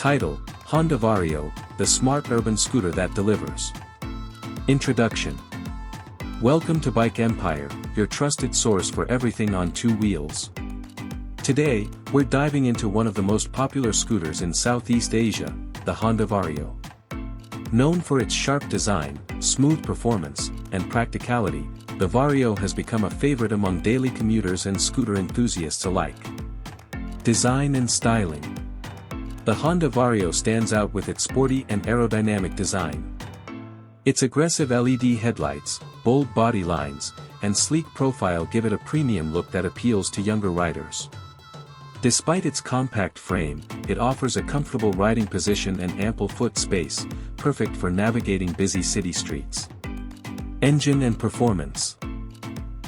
Title: Honda Vario, the smart urban scooter that delivers. Introduction. Welcome to Bike Empire, your trusted source for everything on two wheels. Today, we're diving into one of the most popular scooters in Southeast Asia, the Honda Vario. Known for its sharp design, smooth performance, and practicality, the Vario has become a favorite among daily commuters and scooter enthusiasts alike. Design and styling. The Honda Vario stands out with its sporty and aerodynamic design. Its aggressive LED headlights, bold body lines, and sleek profile give it a premium look that appeals to younger riders. Despite its compact frame, it offers a comfortable riding position and ample foot space, perfect for navigating busy city streets. Engine and performance.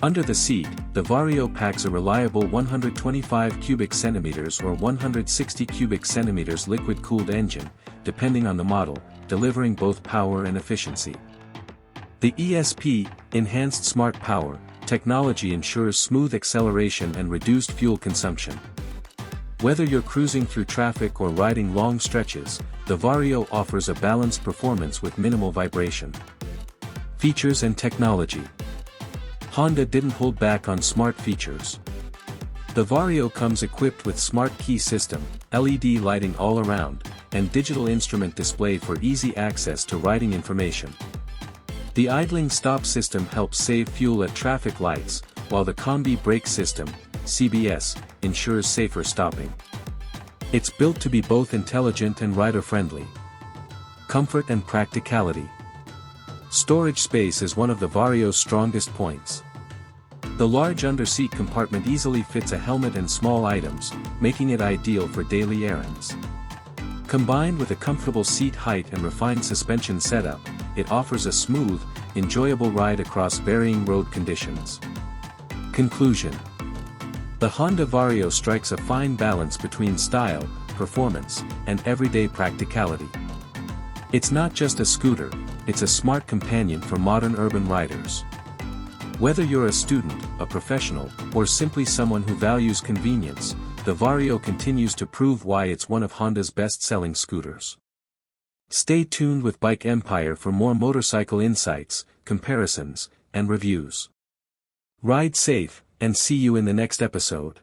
Under the seat, the Vario packs a reliable 125 cubic centimeters or 160 cubic centimeters liquid-cooled engine, depending on the model, delivering both power and efficiency. The ESP, Enhanced Smart Power, technology ensures smooth acceleration and reduced fuel consumption. Whether you're cruising through traffic or riding long stretches, the Vario offers a balanced performance with minimal vibration. Features and technology. Honda didn't hold back on smart features. The Vario comes equipped with smart key system, LED lighting all around, and digital instrument display for easy access to riding information. The idling stop system helps save fuel at traffic lights, while the combi brake system, CBS, ensures safer stopping. It's built to be both intelligent and rider-friendly. Comfort and practicality. Storage space is one of the Vario's strongest points. The large under-seat compartment easily fits a helmet and small items, making it ideal for daily errands. Combined with a comfortable seat height and refined suspension setup, it offers a smooth, enjoyable ride across varying road conditions. Conclusion. The Honda Vario strikes a fine balance between style, performance, and everyday practicality. It's not just a scooter, it's a smart companion for modern urban riders. Whether you're a student, a professional, or simply someone who values convenience, the Vario continues to prove why it's one of Honda's best-selling scooters. Stay tuned with Bike Empire for more motorcycle insights, comparisons, and reviews. Ride safe, and see you in the next episode.